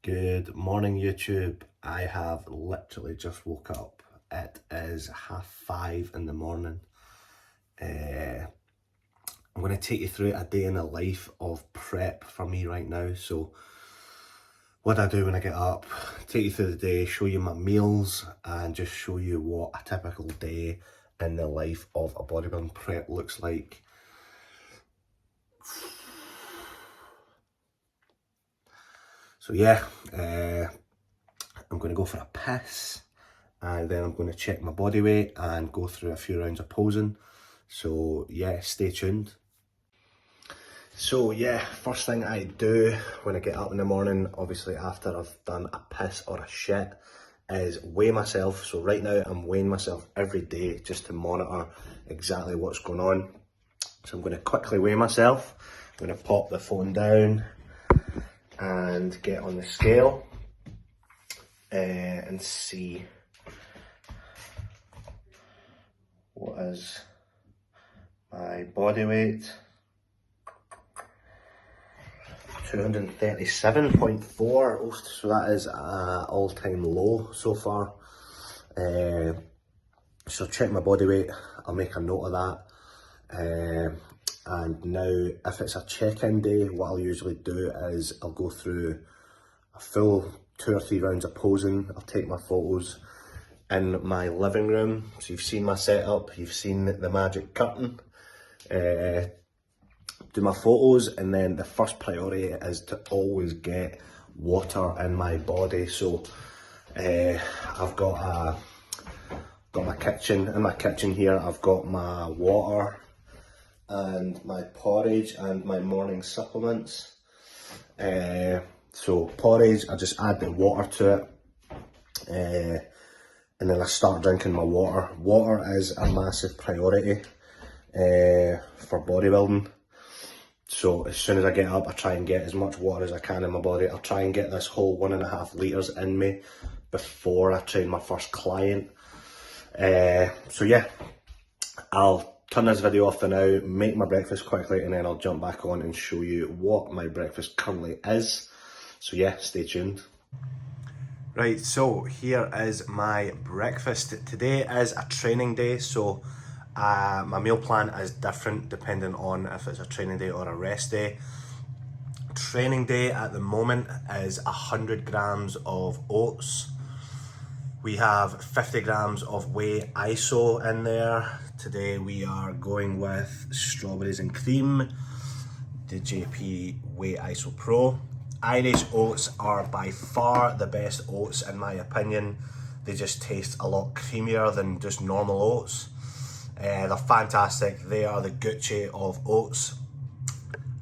Good morning, YouTube. I have literally just woke up. It is 5:30 in the morning. I'm going to take you through a day in the life of prep for me right now. So, what I do when I get up, take you through the day, show you my meals, and just show you what a typical day in the life of a bodybuilding prep looks like. So yeah, I'm going to go for a piss, and then I'm going to check my body weight and go through a few rounds of posing. So yeah, stay tuned. So yeah, first thing I do when I get up in the morning, obviously after I've done a piss or a shit, is weigh myself. So right now I'm weighing myself every day just to monitor exactly what's going on. So I'm going to quickly weigh myself. I'm going to pop the phone down and get on the scale and see what is my body weight. 237.4, so that is an all-time low so far. So check my body weight, I'll make a note of that. And now if it's a check-in day, what I'll usually do is I'll go through a full 2 or 3 rounds of posing. I'll take my photos in my living room. So you've seen my setup, you've seen the magic curtain. Do my photos, and then the first priority is to always get water in my body. So I've got my kitchen. In my kitchen here, I've got my water and my porridge and my morning supplements. So porridge, I just add the water to it, and then I start drinking my water. Water is a massive priority for bodybuilding. So as soon as I get up, I try and get as much water as I can in my body. I'll try and get this whole 1.5 litres in me before I train my first client. So yeah, I'll turn this video off for now, make my breakfast quickly, and then I'll jump back on and show you what my breakfast currently is. So yeah, stay tuned. Right, so here is my breakfast. Today is a training day, so my meal plan is different depending on if it's a training day or a rest day. Training day at the moment is 100 grams of oats. We have 50 grams of whey iso in there. Today we are going with strawberries and cream, the JP Whey Iso Pro. Irish oats are by far the best oats in my opinion. They just taste a lot creamier than just normal oats. They're fantastic. They are the Gucci of oats.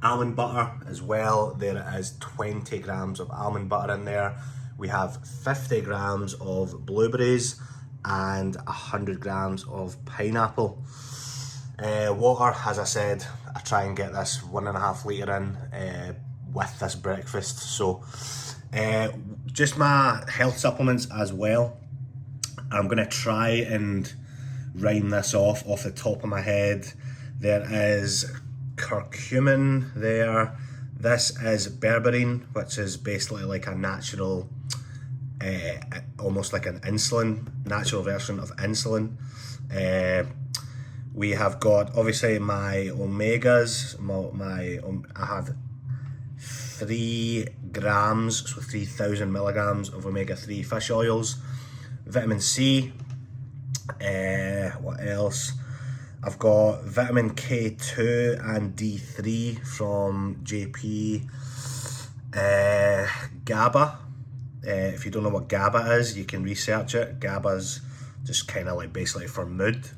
Almond butter as well. There is 20 grams of almond butter in there. We have 50 grams of blueberries and 100 grams of pineapple. Water, as I said, I try and get this 1.5 litre in with this breakfast. So just my health supplements as well. I'm gonna try and rhyme this off the top of my head. There is curcumin there. This is berberine, which is basically like a natural, almost like an insulin, natural version of insulin. We have got obviously my omegas. I have 3 grams, so 3,000 milligrams of omega-3 fish oils. Vitamin C. What else? I've got vitamin K2 and D3 from JP. GABA. If you don't know what GABA is, you can research it. GABA's just kind of like basically for mood.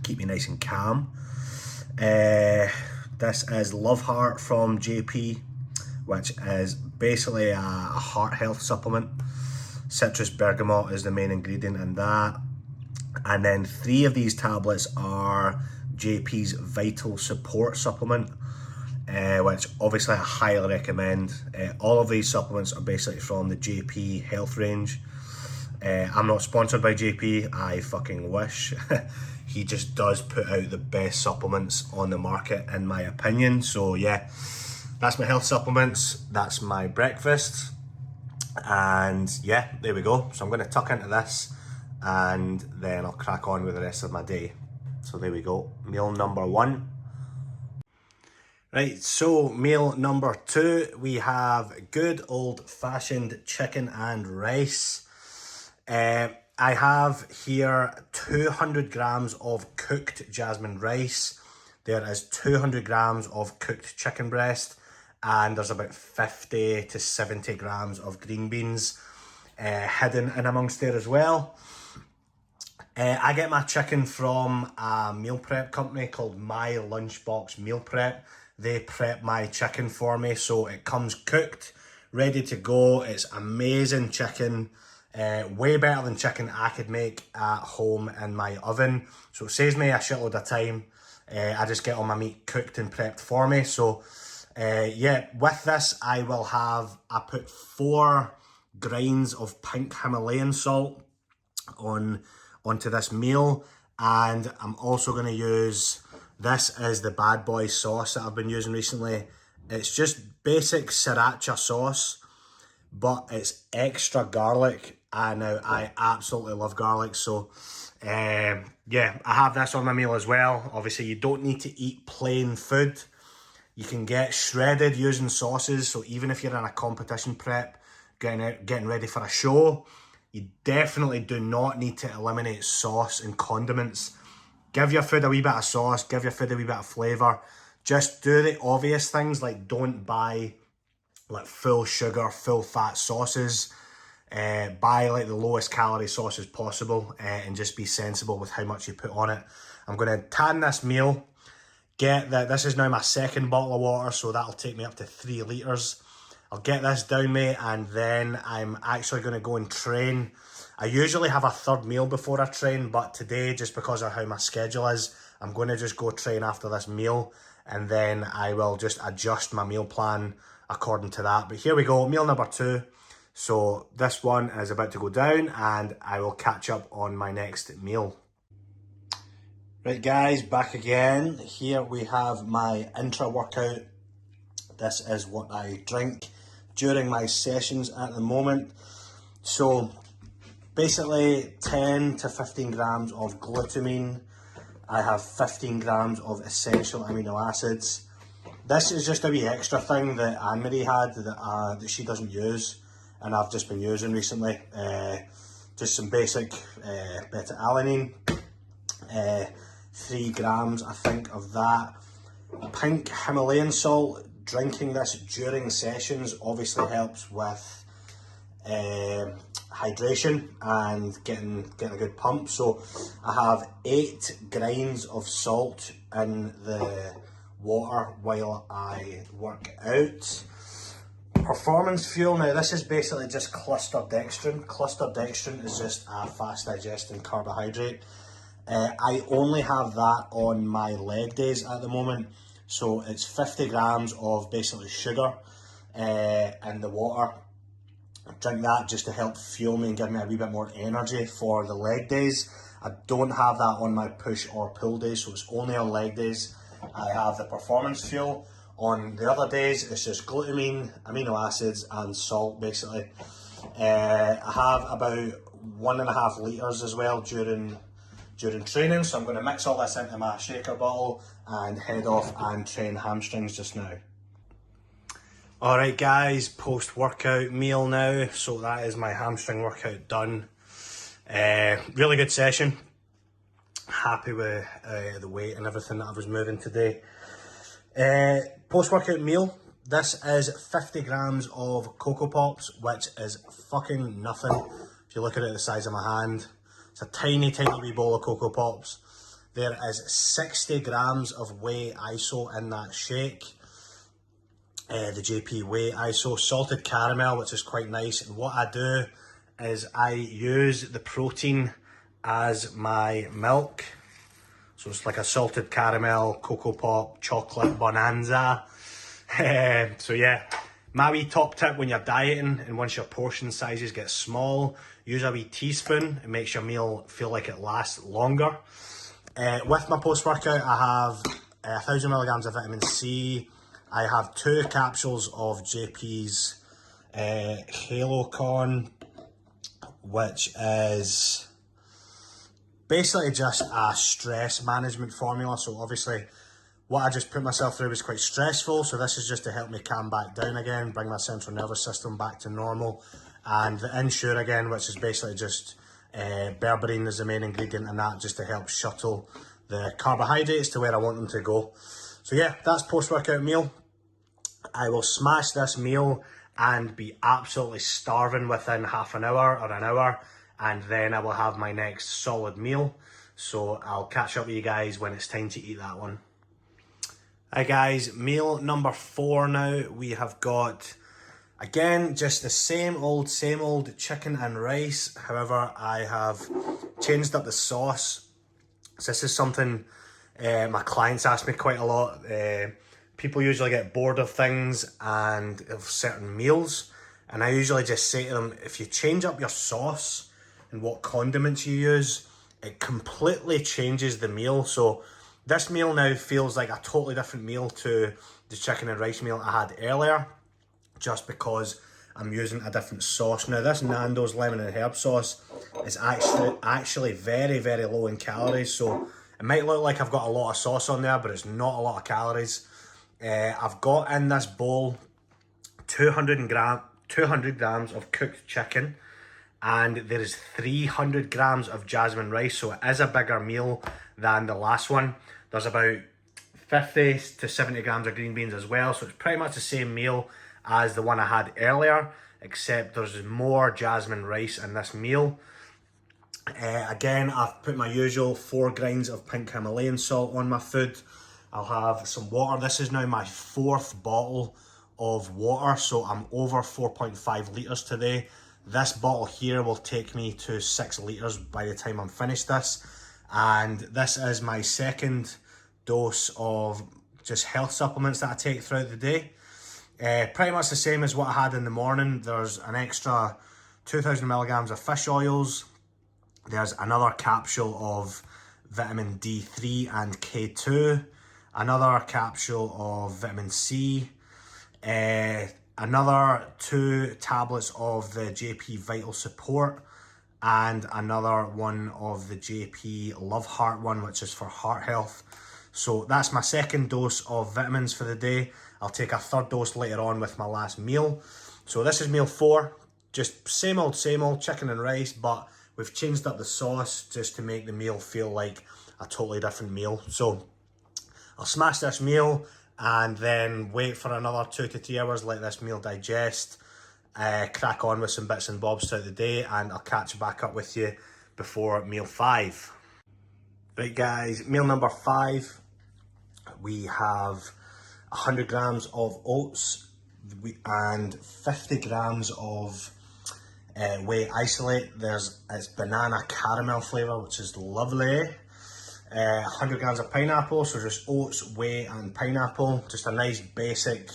Keep me nice and calm. This is Love Heart from JP, which is basically a heart health supplement. Citrus bergamot is the main ingredient in that. And then 3 of these tablets are JP's Vital Support Supplement, which obviously I highly recommend. All of these supplements are basically from the JP health range. I'm not sponsored by JP, I fucking wish. He just does put out the best supplements on the market in my opinion. So yeah, that's my health supplements, that's my breakfast. And yeah, there we go. So I'm going to tuck into this and then I'll crack on with the rest of my day. So there we go, meal number 1. Right, so meal number 2, we have good old-fashioned chicken and rice. I have here 200 grams of cooked jasmine rice. There is 200 grams of cooked chicken breast, and there's about 50 to 70 grams of green beans hidden in amongst there as well. I get my chicken from a meal prep company called My Lunchbox Meal Prep. They prep my chicken for me, so it comes cooked, ready to go. It's amazing chicken, way better than chicken I could make at home in my oven. So it saves me a shitload of time. I just get all my meat cooked and prepped for me. So yeah, with this I put 4 grains of pink Himalayan salt onto this meal, and I'm also going to use, this is the Bad Boy sauce that I've been using recently. It's just basic sriracha sauce, but it's extra garlic, and now I absolutely love garlic. So yeah, I have this on my meal as well. Obviously you don't need to eat plain food. You can get shredded using sauces, so even if you're in a competition prep, getting ready for a show, you definitely do not need to eliminate sauce and condiments. Give your food a wee bit of sauce, give your food a wee bit of flavour. Just do the obvious things, like don't buy like full sugar, full fat sauces. Buy like the lowest calorie sauces possible, and just be sensible with how much you put on it. I'm going to tan this meal. This is now my 2nd bottle of water, so that'll take me up to 3 litres. I'll get this down, mate, and then I'm actually going to go and train. I usually have a 3rd meal before I train, but today, just because of how my schedule is, I'm going to just go train after this meal, and then I will just adjust my meal plan according to that. But here we go, meal number 2. So this one is about to go down, and I will catch up on my next meal. Right guys, back again. Here we have my intra-workout. This is what I drink during my sessions at the moment. So basically 10 to 15 grams of glutamine. I have 15 grams of essential amino acids. This is just a wee extra thing that Anne-Marie had that she doesn't use, and I've just been using recently. Just some basic beta-alanine. 3 grams, I think, of that. Pink Himalayan salt. Drinking this during sessions obviously helps with hydration and getting a good pump. So I have 8 grains of salt in the water while I work out. Performance fuel, now this is basically just cluster dextrin. Cluster dextrin is just a fast digesting carbohydrate. I only have that on my leg days at the moment. So it's 50 grams of basically sugar in the water. I drink that just to help fuel me and give me a wee bit more energy for the leg days. I don't have that on my push or pull days, so it's only on leg days. I have the performance fuel. On the other days, it's just glutamine, amino acids, and salt basically. I have about 1.5 litres as well during training, so I'm going to mix all this into my shaker bottle and head off and train hamstrings just now. Alright guys, post-workout meal now, so that is my hamstring workout done. Really good session. Happy with the weight and everything that I was moving today. Post-workout meal, this is 50 grams of Cocoa Pops, which is fucking nothing. If you look at it the size of my hand, it's a tiny, tiny wee bowl of Cocoa Pops. There is 60 grams of Whey ISO in that shake. The JP Whey ISO, salted caramel, which is quite nice. And what I do is I use the protein as my milk. So it's like a salted caramel, Cocoa Pop, chocolate bonanza. So yeah, my wee top tip when you're dieting and once your portion sizes get small, use a wee teaspoon. It makes your meal feel like it lasts longer. With my post-workout, I have 1,000 milligrams of vitamin C. I have 2 capsules of JP's HaloCon, which is basically just a stress management formula. So obviously what I just put myself through was quite stressful, so this is just to help me calm back down again, bring my central nervous system back to normal. And the Ensure again, which is basically just berberine is the main ingredient in that, just to help shuttle the carbohydrates to where I want them to go. So yeah, that's post-workout meal. I will smash this meal and be absolutely starving within half an hour or an hour, and then I will have my next solid meal. So I'll catch up with you guys when it's time to eat that one. Hi guys, meal number 4 now. We have got, again, just the same old chicken and rice. However, I have changed up the sauce. So this is something my clients ask me quite a lot. People usually get bored of things and of certain meals. And I usually just say to them, if you change up your sauce and what condiments you use, it completely changes the meal. So this meal now feels like a totally different meal to the chicken and rice meal I had earlier, just because I'm using a different sauce. Now this Nando's lemon and herb sauce is actually very, very low in calories. So it might look like I've got a lot of sauce on there, but it's not a lot of calories. I've got in this bowl 200 grams of cooked chicken, and there is 300 grams of jasmine rice, so it is a bigger meal than the last one. There's about 50 to 70 grams of green beans as well, so it's pretty much the same meal as the one I had earlier, except there's more jasmine rice in this meal. Again, I've put my usual 4 grains of pink Himalayan salt on my food. I'll have some water. This is now my 4th bottle of water, so I'm over 4.5 litres today. This bottle here will take me to 6 litres by the time I'm finished this. And this is my 2nd dose of just health supplements that I take throughout the day. Pretty much the same as what I had in the morning. There's an extra 2,000 milligrams of fish oils. There's another capsule of vitamin D3 and K2. Another capsule of vitamin C. Another 2 tablets of the JP Vital Support, and another one of the JP Love Heart one, which is for heart health. So that's my 2nd dose of vitamins for the day. I'll take a 3rd dose later on with my last meal. So this is meal 4, just same old chicken and rice, but we've changed up the sauce just to make the meal feel like a totally different meal. So I'll smash this meal and then wait for another 2 to 3 hours, let this meal digest, crack on with some bits and bobs throughout the day, and I'll catch back up with you before meal 5. Right guys, meal number 5, we have 100 grams of oats and 50 grams of whey isolate. It's banana caramel flavour, which is lovely. 100 grams of pineapple, so just oats, whey and pineapple. Just a nice basic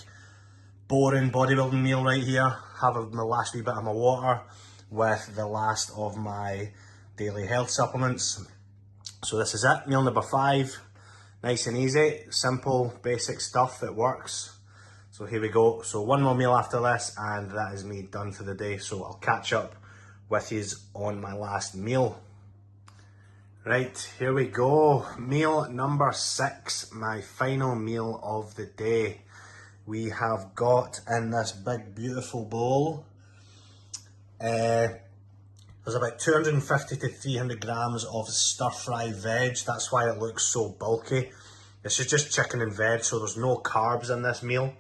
boring bodybuilding meal right here. Having my last wee bit of my water with the last of my daily health supplements. So this is it, meal number 5. Nice and easy, simple, basic stuff that works. So here we go. So one more meal after this and that is me done for the day. So I'll catch up with you on my last meal. Right, here we go. Meal number 6, my final meal of the day. We have got in this big beautiful bowl, there's about 250 to 300 grams of stir-fry veg. That's why it looks so bulky. This is just chicken and veg, so there's no carbs in this meal.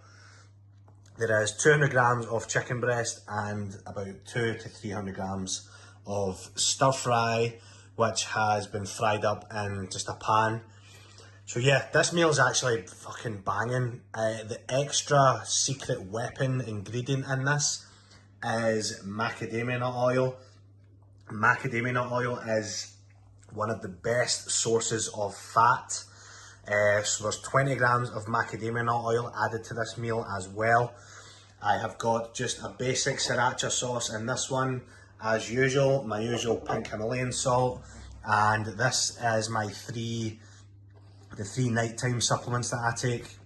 There is 200 grams of chicken breast and about 200 to 300 grams of stir-fry, which has been fried up in just a pan. So yeah, this meal is actually fucking banging. The extra secret weapon ingredient in this is macadamia nut oil. Macadamia nut oil is one of the best sources of fat. So there's 20 grams of macadamia nut oil added to this meal as well. I have got just a basic sriracha sauce in this one. As usual, my usual pink Himalayan salt, and this is my the 3 nighttime supplements that I take,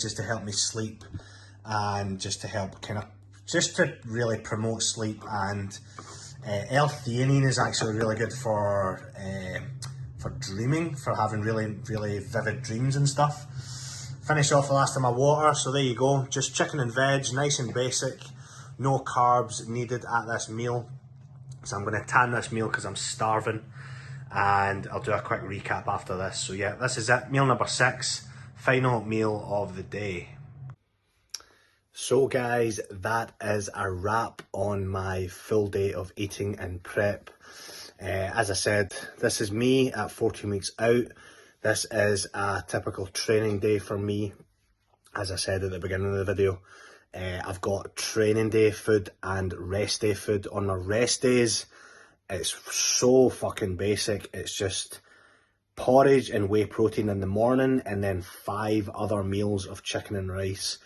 just to help me sleep and just to help kind of just to really promote sleep. And L-theanine is actually really good for dreaming, for having really vivid dreams and stuff. Finish off the last of my water, so there you go. Just chicken and veg, nice and basic. No carbs needed at this meal. So I'm going to tan this meal because I'm starving, and I'll do a quick recap after this. So yeah, this is it, meal number 6, final meal of the day. So guys, that is a wrap on my full day of eating and prep. As I said, this is me at 14 weeks out. This is a typical training day for me. As I said at the beginning of the video, I've got training day food and rest day food. On my rest days, it's so fucking basic. It's just porridge and whey protein in the morning, and then 5 other meals of chicken and rice.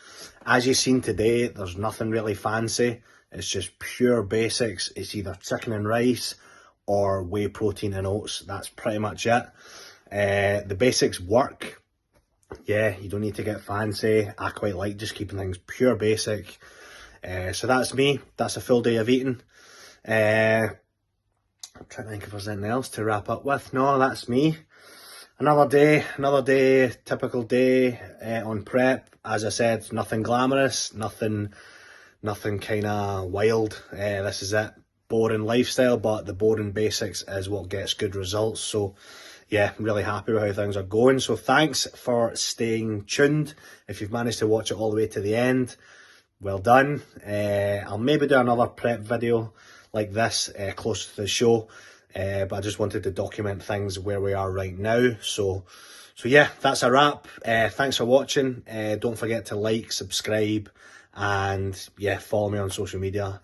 As you've seen today, there's nothing really fancy. It's just pure basics. It's either chicken and rice or whey protein and oats. That's pretty much it. The basics work. Yeah, you don't need to get fancy. I quite like just keeping things pure basic. So that's me. That's a full day of eating. I'm trying to think if there's anything else to wrap up with. No, that's me. Another day, typical day on prep. As I said, nothing glamorous, nothing kind of wild. This is it. Boring lifestyle, but the boring basics is what gets good results. So yeah, I'm really happy with how things are going. So thanks for staying tuned. If you've managed to watch it all the way to the end, well done. I'll maybe do another prep video like this closer to the show. But I just wanted to document things where we are right now. So yeah, that's a wrap. Thanks for watching. Don't forget to like, subscribe, and yeah, follow me on social media.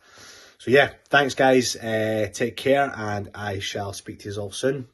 So yeah, thanks guys. Take care, and I shall speak to you all soon.